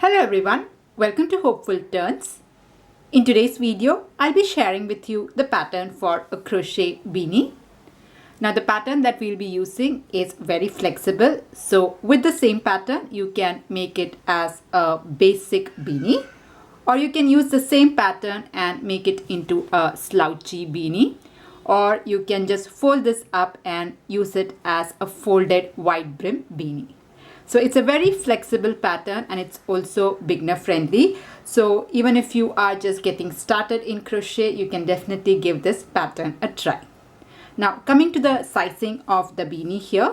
Hello everyone, welcome to Hopeful Turns. In today's video, I'll be sharing with you the pattern for a crochet beanie. Now the pattern that we'll be using is very flexible. So with the same pattern, you can make it as a basic beanie, or you can use the same pattern and make it into a slouchy beanie, or you can just fold this up and use it as a folded wide brim beanie. So it's a very flexible pattern and it's also beginner friendly. So even if you are just getting started in crochet, you can definitely give this pattern a try. Now coming to the sizing of the beanie here,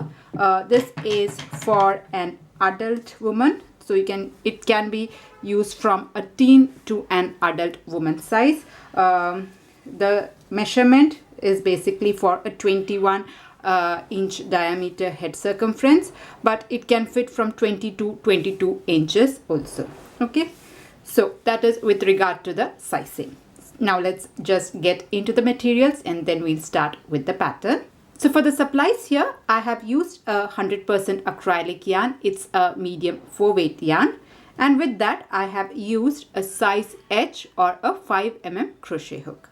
this is for an adult woman. So it can be used from a teen to an adult woman size. The measurement is basically for a 21 inch diameter head circumference, but it can fit from 20 to 22 inches also. Okay, so that is with regard to the sizing. Now let's just get into the materials and then we'll start with the pattern. So for the supplies here, I have used a 100% acrylic yarn. It's a medium 4-weight yarn, and with that I have used a size H or a 5mm crochet hook.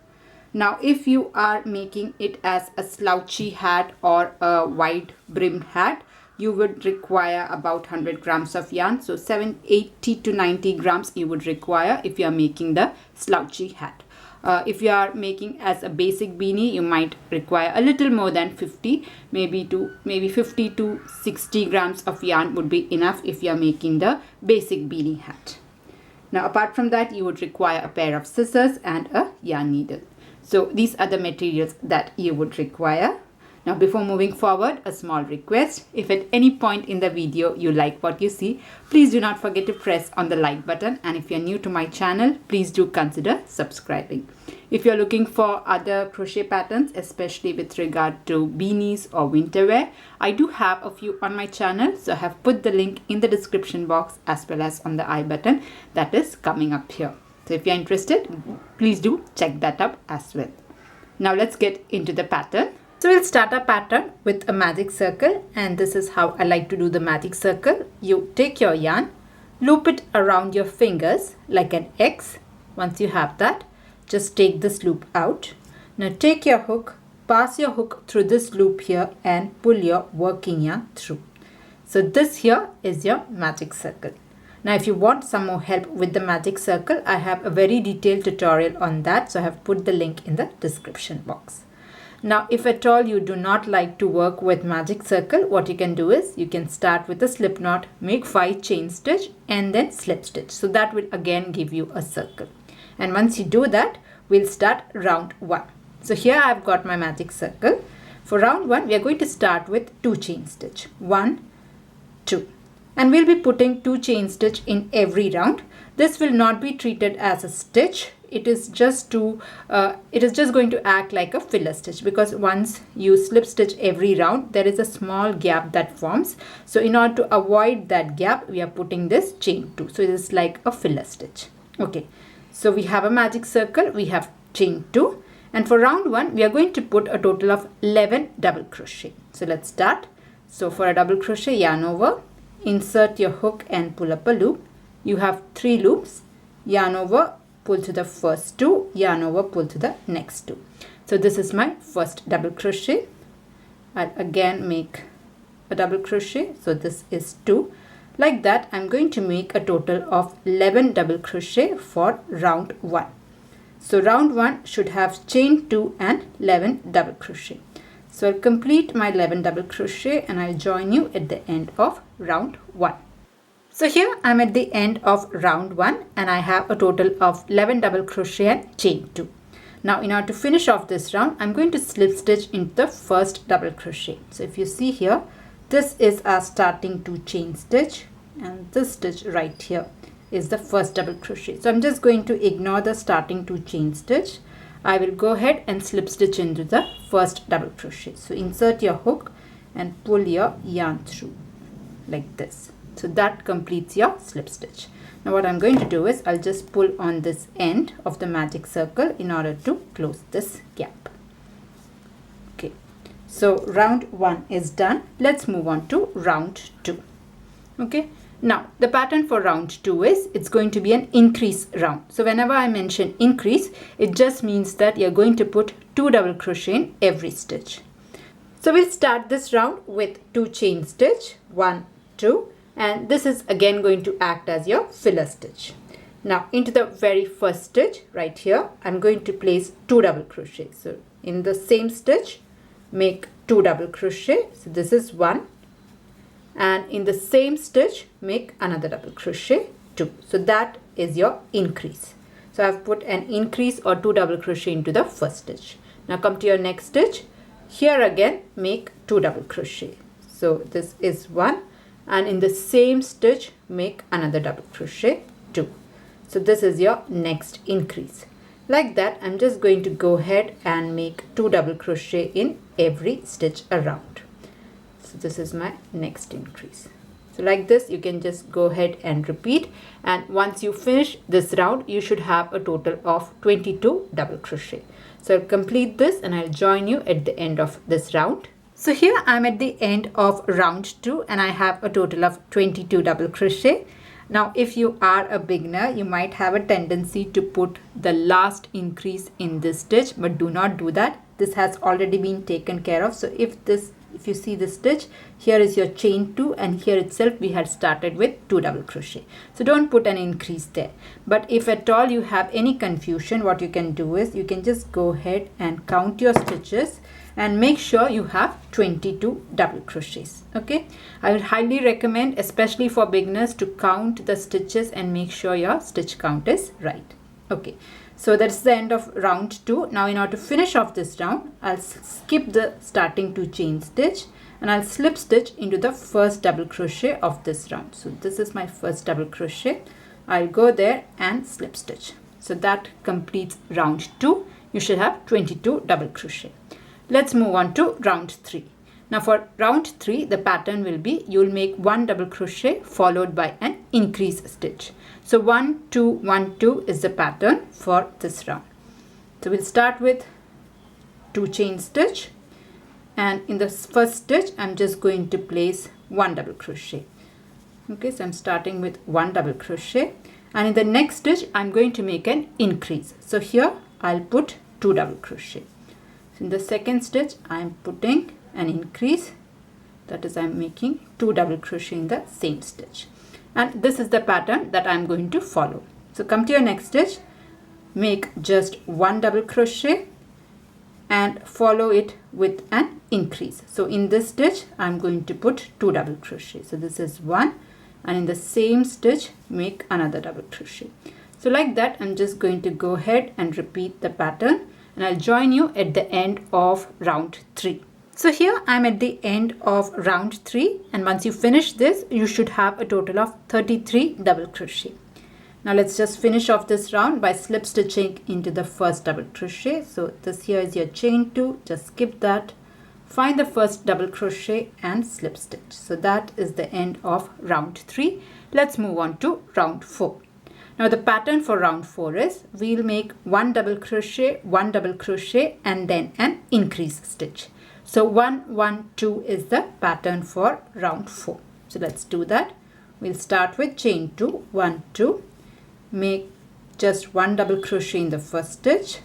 Now if you are making it as a slouchy hat or a wide brimmed hat, you would require about 100 grams of yarn. So 80 to 90 grams you would require if you are making the slouchy hat. If you are making as a basic beanie, you might require a little more than 50, maybe 50 to 60 grams of yarn would be enough if you are making the basic beanie hat. Now apart from that, you would require a pair of scissors and a yarn needle. So these are the materials that you would require. Now before moving forward, a small request. If at any point in the video you like what you see, please do not forget to press on the like button. And if you're new to my channel, please do consider subscribing. If you're looking for other crochet patterns, especially with regard to beanies or winter wear, I do have a few on my channel. So I have put the link in the description box as well as on the I button that is coming up here. So if you're interested, please do check that out as well. Now let's get into the pattern. So we'll start our pattern with a magic circle, and this is how I like to do the magic circle. You take your yarn, loop it around your fingers like an X. Once you have that, just take this loop out. Now take your hook, pass your hook through this loop here and pull your working yarn through. So this here is your magic circle. Now if you want some more help with the magic circle, I have a very detailed tutorial on that. So I have put the link in the description box. Now if at all you do not like to work with magic circle, what you can do is you can start with a slip knot, make 5 chain stitch and then slip stitch. So that will again give you a circle. And once you do that, we'll start round 1. So here I've got my magic circle. For round 1, we are going to start with 2 chain stitch. 1, 2. And we'll be putting 2 chain stitch in every round. This will not be treated as a stitch. It is just going to act like a filler stitch, because once you slip stitch every round, there is a small gap that forms. So in order to avoid that gap, we are putting this chain 2. So it is like a filler stitch. Okay. So we have a magic circle, we have chain 2, and for round 1 we are going to put a total of 11 double crochet. So let's start. So for a double crochet, yarn over, insert your hook and pull up a loop. You have 3 loops, yarn over, pull to the first 2, yarn over, pull to the next 2. So this is my first double crochet. I'll again make a double crochet. So this is 2. Like that, I'm going to make a total of 11 double crochet for round 1. So round 1 should have chain 2 and 11 double crochet. So I'll complete my 11 double crochet and I'll join you at the end of round 1. So here I'm at the end of round 1 and I have a total of 11 double crochet and chain 2. Now in order to finish off this round, I'm going to slip stitch into the first double crochet. So if you see here, this is our starting 2 chain stitch, and this stitch right here is the first double crochet. So I'm just going to ignore the starting 2 chain stitch. I will go ahead and slip stitch into the first double crochet. So insert your hook and pull your yarn through like this. So that completes your slip stitch. Now what I'm going to do is I'll just pull on this end of the magic circle in order to close this gap. Okay. So round 1 is done. Let's move on to round 2. Okay. Now the pattern for round 2 is it's going to be an increase round. So whenever I mention increase, it just means that you're going to put 2 double crochet in every stitch. So we'll start this round with 2 chain stitch, 1, 2, and this is again going to act as your filler stitch. Now into the very first stitch right here, I'm going to place 2 double crochet. So in the same stitch, make 2 double crochet. So this is 1, and in the same stitch, make another double crochet, 2. So that is your increase. So I've put an increase or 2 double crochet into the first stitch. Now come to your next stitch. Here again, make 2 double crochet. So this is 1, and in the same stitch, make another double crochet, 2. So this is your next increase. Like that, I'm just going to go ahead and make 2 double crochet in every stitch around. So this is my next increase. So like this, you can just go ahead and repeat. And once you finish this round, you should have a total of 22 double crochet. So I'll complete this and I'll join you at the end of this round. So here I'm at the end of round 2 and I have a total of 22 double crochet. Now if you are a beginner, you might have a tendency to put the last increase in this stitch, but do not do that. This has already been taken care of. So if you see this stitch, here is your chain 2, and here itself we had started with 2 double crochet. So don't put an increase there. But if at all you have any confusion, what you can do is you can just go ahead and count your stitches and make sure you have 22 double crochets. Okay, I would highly recommend, especially for beginners, to count the stitches and make sure your stitch count is right. Okay, so that's the end of round 2. Now in order to finish off this round, I'll skip the starting 2 chain stitch and I'll slip stitch into the first double crochet of this round. So this is my first double crochet. I'll go there and slip stitch. So that completes round 2. You should have 22 double crochet. Let's move on to round 3. Now for round 3, the pattern will be you'll make 1 double crochet followed by an increase stitch. So 1, 2, 1, 2 is the pattern for this round. So we'll start with 2 chain stitch, and in the first stitch I'm just going to place 1 double crochet. Okay, so I'm starting with 1 double crochet, and in the next stitch I'm going to make an increase. So here I'll put 2 double crochet. So in the second stitch I'm putting an increase, that is I'm making 2 double crochet in the same stitch, and this is the pattern that I'm going to follow. So come to your next stitch, make just 1 double crochet and follow it with an increase. So in this stitch I'm going to put 2 double crochet. So this is 1, and in the same stitch make another double crochet. So like that, I'm just going to go ahead and repeat the pattern, and I'll join you at the end of round 3. So here I'm at the end of round 3, and once you finish this, you should have a total of 33 double crochet. Now let's just finish off this round by slip stitching into the first double crochet. So this here is your chain 2, just skip that, find the first double crochet and slip stitch. So that is the end of round 3. Let's move on to round 4. Now the pattern for round 4 is we'll make 1 double crochet, 1 double crochet and then an increase stitch. So 1, 1, 2 is the pattern for round 4. So let's do that. We'll start with chain 2, 1, 2, make just 1 double crochet in the first stitch.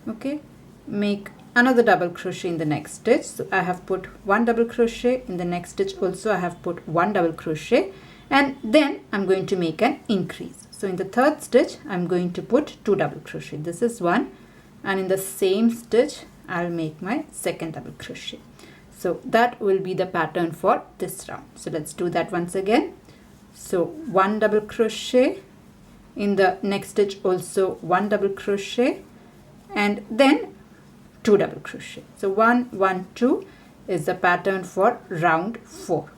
Okay, make another double crochet in the next stitch. So I have put 1 double crochet in the next stitch, also I have put 1 double crochet, and then I'm going to make an increase. So in the third stitch I'm going to put 2 double crochet. This is 1, and in the same stitch I'll make my second double crochet. So that will be the pattern for this round. So let's do that once again. So 1 double crochet, in the next stitch also 1 double crochet, and then 2 double crochet. So 1, 1, 2 is the pattern for round 4.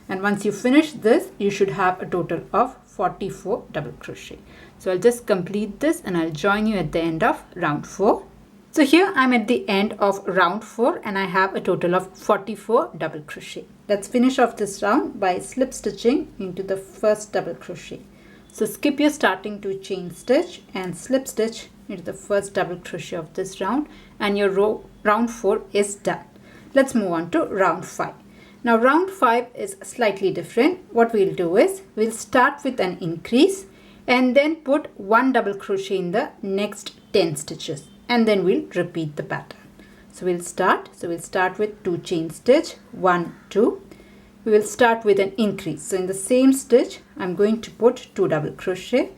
And once you finish this, you should have a total of 44 double crochet. So I'll just complete this and I'll join you at the end of round 4. So here I'm at the end of round 4 and I have a total of 44 double crochet. Let's finish off this round by slip stitching into the first double crochet. So skip your starting 2 chain stitch and slip stitch into the first double crochet of this round, and your round 4 is done. Let's move on to round 5. Now round 5 is slightly different. What we'll do is we'll start with an increase and then put 1 double crochet in the next 10 stitches, and then we'll repeat the pattern. So we'll start with 2 chain stitch, 1, 2. We will start with an increase. So in the same stitch I'm going to put 2 double crochet.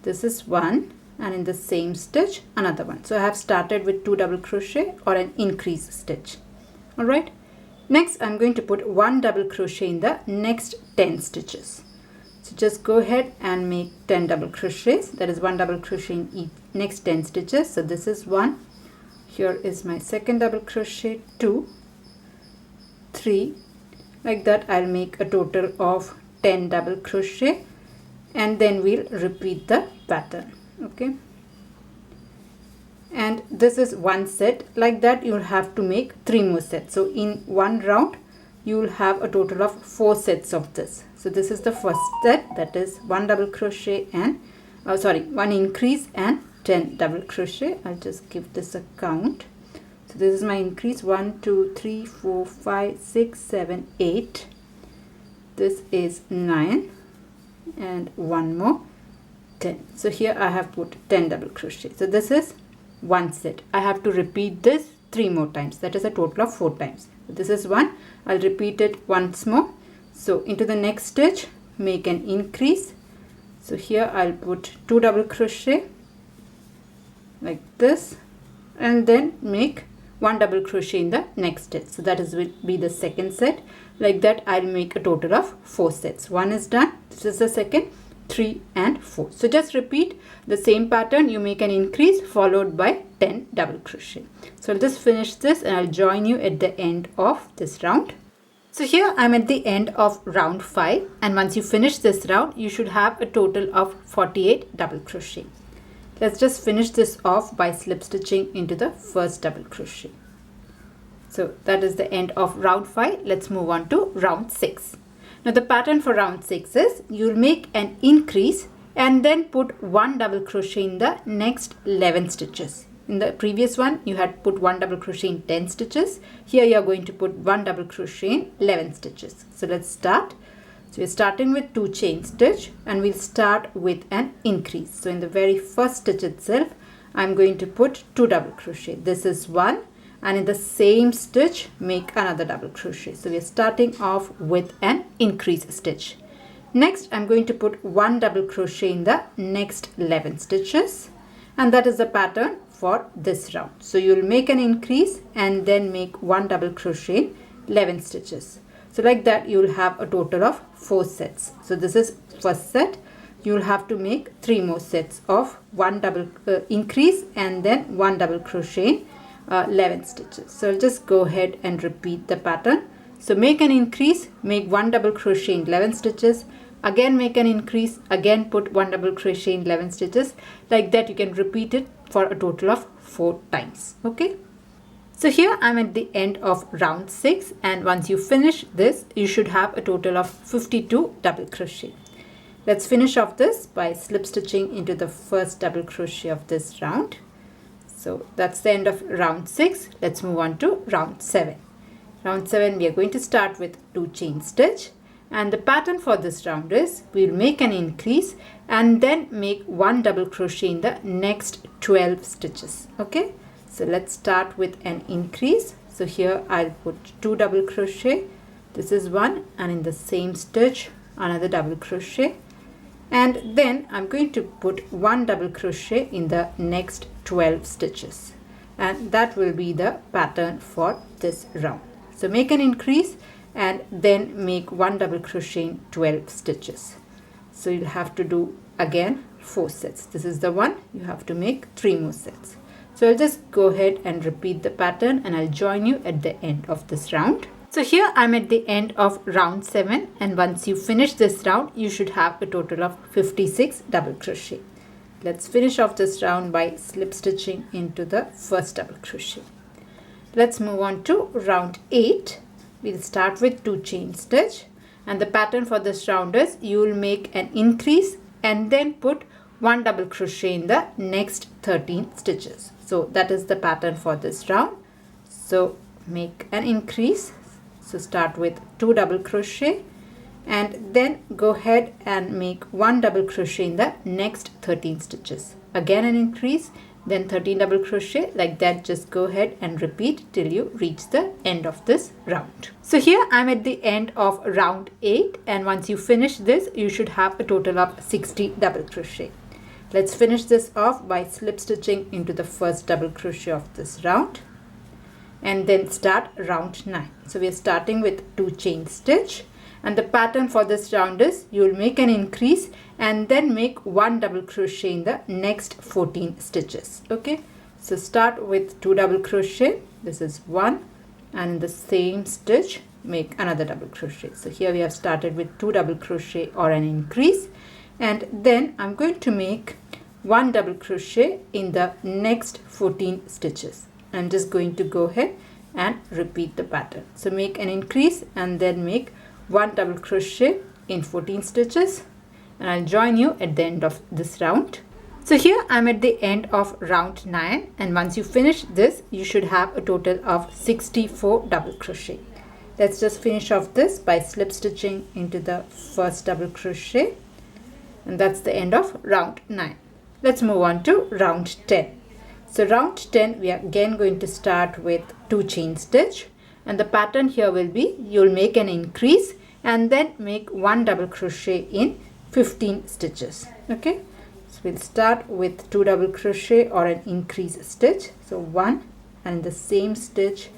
This is 1, and in the same stitch another one. So I have started with 2 double crochet or an increase stitch. Alright, next I'm going to put 1 double crochet in the next 10 stitches. So just go ahead and make 10 double crochets. That is 1 double crochet in each next 10 stitches. So this is 1. Here is my second double crochet, 2, 3. Like that I'll make a total of 10 double crochet, and then we'll repeat the pattern. Okay, and this is one set. Like that you'll have to make 3 more sets. So in one round you will have a total of 4 sets of this. So this is the first set, that is 1 double crochet and 1 increase and 10 double crochet. I'll just give this a count. So this is my increase, 1, 2, 3, 4, 5, 6, 7, 8. This is 9, and one more, 10. So here I have put 10 double crochet. So this is one set. I have to repeat this 3 more times. That is a total of 4 times. So this is 1. I'll repeat it once more. So into the next stitch, make an increase. So here I'll put 2 double crochet like this, and then make 1 double crochet in the next stitch. So that will be the second set. Like that I'll make a total of 4 sets. 1 is done. This is the second, 3 and 4. So just repeat the same pattern. You make an increase followed by 10 double crochet. So I'll just finish this and I'll join you at the end of this round. So here I'm at the end of round 5, and once you finish this round you should have a total of 48 double crochet. Let's just finish this off by slip stitching into the first double crochet. So that is the end of round 5. Let's move on to round 6. Now the pattern for round 6 is you'll make an increase and then put 1 double crochet in the next 11 stitches. In the previous one you had put 1 double crochet in 10 stitches. Here you are going to put 1 double crochet in 11 stitches. So let's start. So we're starting with 2 chain stitch, and we'll start with an increase. So in the very first stitch itself I'm going to put 2 double crochet. This is 1, and in the same stitch make another double crochet. So we are starting off with an increase stitch. Next I'm going to put 1 double crochet in the next 11 stitches, and that is the pattern for this round. So you'll make an increase and then make 1 double crochet in 11 stitches. So like that you'll have a total of 4 sets. So this is first set. You'll have to make 3 more sets of 1 double increase and then 1 double crochet in 11 stitches. So I'll just go ahead and repeat the pattern. So make an increase, make 1 double crochet in 11 stitches, again make an increase, again put 1 double crochet in 11 stitches. Like that you can repeat it for a total of 4 times. Okay. So here I'm at the end of round 6, and once you finish this you should have a total of 52 double crochet. Let's finish off this by slip stitching into the first double crochet of this round. So that's the end of round 6. Let's move on to round 7. Round 7 we are going to start with 2 chain stitch, and the pattern for this round is we'll make an increase and then make 1 double crochet in the next 12 stitches. Okay, so let's start with an increase. So here I'll put 2 double crochet. This is 1, and in the same stitch another double crochet, and then I'm going to put 1 double crochet in the next 12 stitches, and that will be the pattern for this round. So make an increase and then make 1 double crochet in 12 stitches. So you'll have to do again 4 sets. This is the one. You have to make 3 more sets. So I'll just go ahead and repeat the pattern, and I'll join you at the end of this round. So here I'm at the end of round 7, and once you finish this round you should have a total of 56 double crochet. Let's finish off this round by slip stitching into the first double crochet. Let's move on to round 8. We'll start with 2 chain stitch, and the pattern for this round is you will make an increase and then put 1 double crochet in the next 13 stitches. So that is the pattern for this round. So make an increase. So start with 2 double crochet and then go ahead and make 1 double crochet in the next 13 stitches. Again an increase, then 13 double crochet, like that. Just go ahead and repeat till you reach the end of this round. So here I'm at the end of round 8, and once you finish this, you should have a total of 60 double crochet. Let's finish this off by slip stitching into the first double crochet of this round and then start round 9. So we are starting with 2 chain stitch, and the pattern for this round is you will make an increase and then make 1 double crochet in the next 14 stitches. Okay, so start with 2 double crochet. This is 1, and in the same stitch make another double crochet. So here we have started with 2 double crochet or an increase, and then I'm going to make 1 double crochet in the next 14 stitches. I'm just going to go ahead and repeat the pattern. So make an increase and then make 1 double crochet in 14 stitches, and I'll join you at the end of this round. So here I'm at the end of round 9, and once you finish this, you should have a total of 64 double crochet. Let's just finish off this by slip stitching into the first double crochet, and that's the end of round 9. Let's move on to round 10. So round 10, we are again going to start with 2 chain stitch, and the pattern here will be you'll make an increase and then make 1 double crochet in 15 stitches. Okay, so we'll start with 2 double crochet or an increase stitch. So 1, and in the same stitch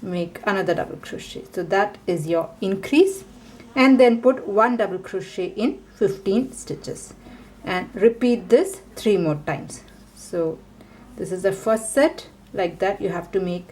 make another double crochet. So that is your increase, and then put 1 double crochet in 15 stitches and repeat this 3 more times. So this is the first set. Like that, you have to make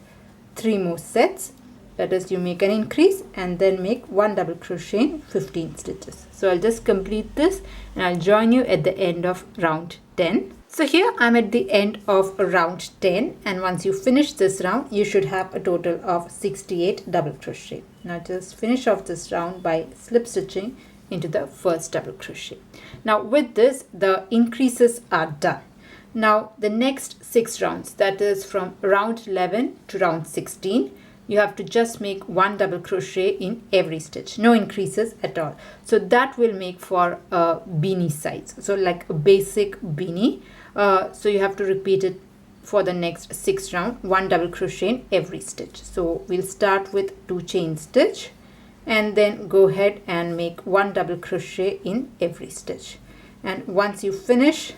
3 more sets. That is, you make an increase and then make 1 double crochet in 15 stitches. So I'll just complete this and I'll join you at the end of round 10. So here I'm at the end of round 10, and once you finish this round, you should have a total of 68 double crochet. Now just finish off this round by slip stitching into the first double crochet. Now with this, the increases are done. Now the next 6 rounds, that is from round 11 to round 16, you have to just make 1 double crochet in every stitch, no increases at all. So that will make for a beanie size, so like a basic beanie. So you have to repeat it for the next 6 rounds, 1 double crochet in every stitch. So we'll start with 2 chain stitch and then go ahead and make 1 double crochet in every stitch. And once you finish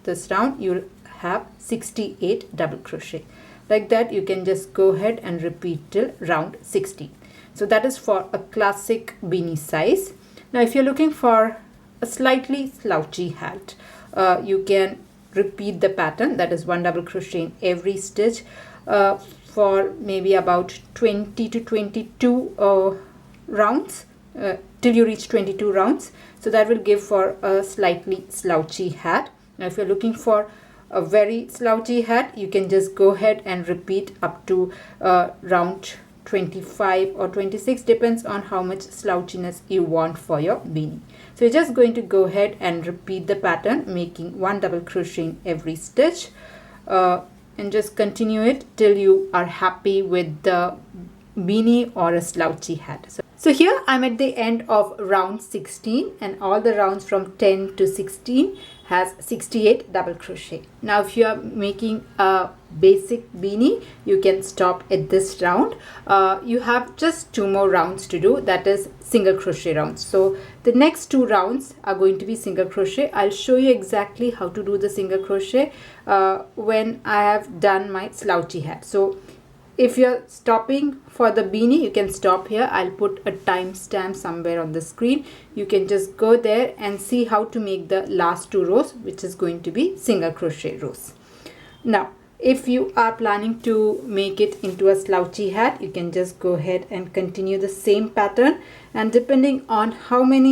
this round, you'll have 68 double crochet. Like that, you can just go ahead and repeat till round 60. So that is for a classic beanie size. Now if you're looking for a slightly slouchy hat, you can repeat the pattern, that is 1 double crochet in every stitch, for maybe about 20 to 22 rounds, till you reach 22 rounds. So that will give for a slightly slouchy hat. Now if you're looking for a very slouchy hat, you can just go ahead and repeat up to round 25 or 26, depends on how much slouchiness you want for your beanie. So you're just going to go ahead and repeat the pattern, making 1 double crochet in every stitch, and just continue it till you are happy with the beanie or a slouchy hat. So here I'm at the end of round 16, and all the rounds from 10 to 16 has 68 double crochet. Now if you are making a basic beanie, you can stop at this round. You have just 2 more rounds to do, that is single crochet rounds. So the next 2 rounds are going to be single crochet. I'll show you exactly how to do the single crochet when I have done my slouchy hat. So if you're stopping for the beanie, you can stop here. I'll put a timestamp somewhere on the screen. You can just go there and see how to make the last 2 rows, which is going to be single crochet rows. Now if you are planning to make it into a slouchy hat, you can just go ahead and continue the same pattern, and depending on how much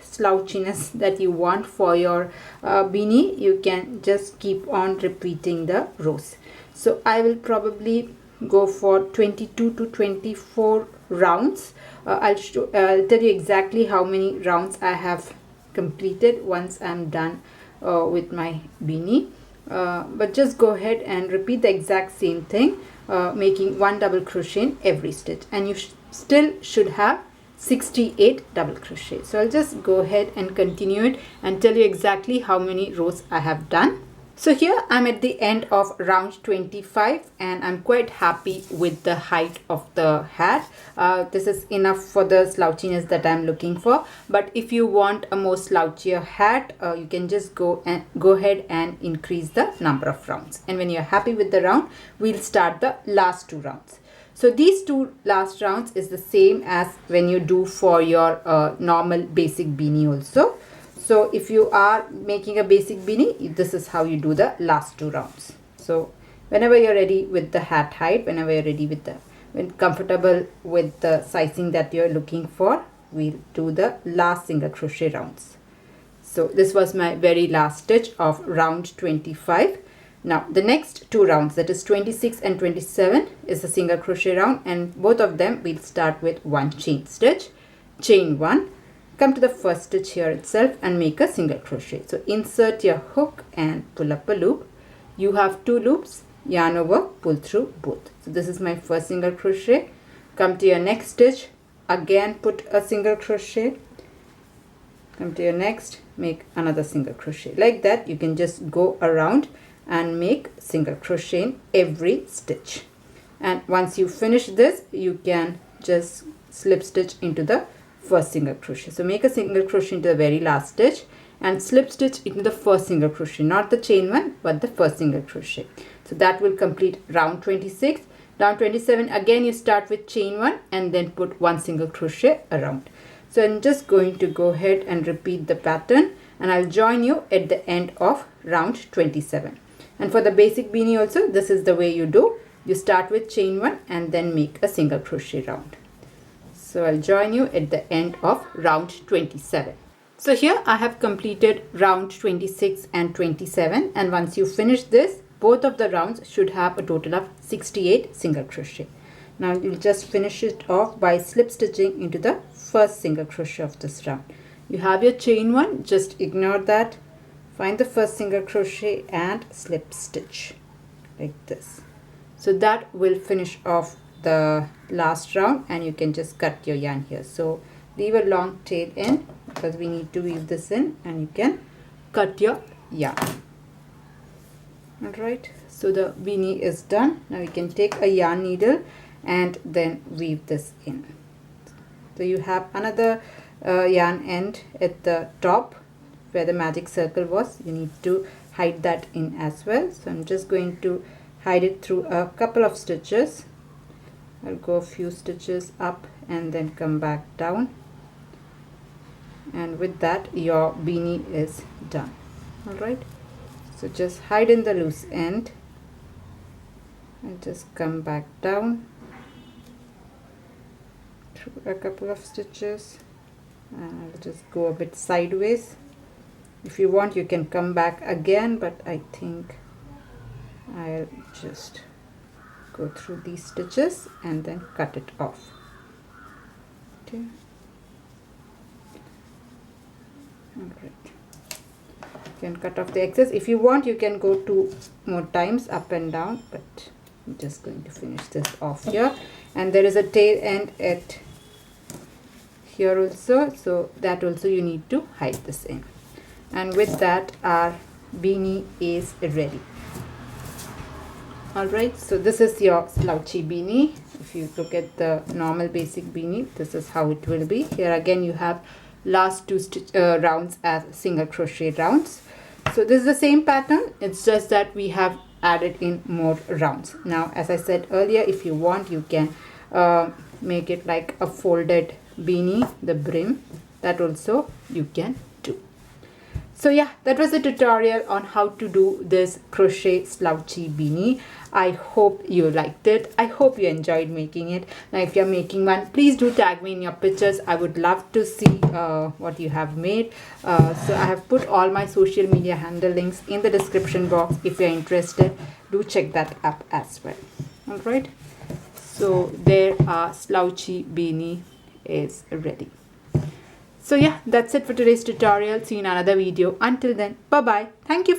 slouchiness that you want for your beanie, you can just keep on repeating the rows. So I will probably go for 22 to 24 rounds. I'll tell you exactly how many rounds I have completed once I'm done with my beanie. but just go ahead and repeat the exact same thing, making 1 double crochet in every stitch, and you still should have 68 double crochet. So I'll just go ahead and continue it and tell you exactly how many rows I have done. So here I'm at the end of round 25 and I'm quite happy with the height of the hat. This is enough for the slouchiness that I'm looking for. But if you want a more slouchier hat, you can just go ahead and increase the number of rounds. And when you're happy with the round, we'll start the last 2 rounds. So these 2 last rounds is the same as when you do for your normal basic beanie also. So if you are making a basic beanie, this is how you do the last 2 rounds. So whenever you're ready with the hat height, whenever you're ready with when comfortable with the sizing that you're looking for, we'll do the last single crochet rounds. So this was my very last stitch of round 25. Now the next 2 rounds, that is 26 and 27, is a single crochet round, and both of them we'll start with 1 chain stitch, chain 1. Come to the first stitch here itself and make a single crochet. So insert your hook and pull up a loop. You have 2 loops, yarn over, pull through both. So this is my first single crochet. Come to your next stitch, again put a single crochet. Come to your next, make another single crochet. Like that, you can just go around and make single crochet in every stitch. And once you finish this, you can just slip stitch into the first single crochet. So make a single crochet into the very last stitch and slip stitch into the first single crochet, not the chain one but the first single crochet. So that will complete round 26. Round 27, again you start with chain 1 and then put 1 single crochet around. So I'm just going to go ahead and repeat the pattern, and I'll join you at the end of round 27. And for the basic beanie also, this is the way you do. You start with chain 1 and then make a single crochet round. So I'll join you at the end of round 27. So here I have completed round 26 and 27, and once you finish this, both of the rounds should have a total of 68 single crochet. Now you'll just finish it off by slip stitching into the first single crochet of this round. You have your chain 1, just ignore that, find the first single crochet and slip stitch like this. So that will finish off the last round, and you can just cut your yarn here. So leave a long tail end because we need to weave this in, and you can cut your yarn. Alright, so the beanie is done. Now you can take a yarn needle and then weave this in. So you have another yarn end at the top where the magic circle was. You need to hide that in as well. So I'm just going to hide it through a couple of stitches. I'll go a few stitches up and then come back down, and with that your beanie is done. Alright, so just hide in the loose end and just come back down through a couple of stitches, and I'll just go a bit sideways. If you want, you can come back again, but I think I'll just go through these stitches and then cut it off. Okay. Alright. You can cut off the excess. If you want, you can go 2 more times up and down, but I'm just going to finish this off here. And there is a tail end at here also, so that also you need to hide this in. And with that, our beanie is ready. Alright, so this is your slouchy beanie. If you look at the normal basic beanie, this is how it will be. Here again you have last 2 rounds as single crochet rounds. So this is the same pattern, it's just that we have added in more rounds. Now as I said earlier, if you want, you can make it like a folded beanie, the brim, that also you can do. So yeah, that was a tutorial on how to do this crochet slouchy beanie. I hope you liked it. I hope you enjoyed making it. Now if you're making one, please do tag me in your pictures. I would love to see what you have made. So I have put all my social media handle links in the description box. If you're interested, do check that up as well. Alright, so there our slouchy beanie is ready. So yeah, that's it for today's tutorial. See you in another video. Until then, bye bye. Thank you.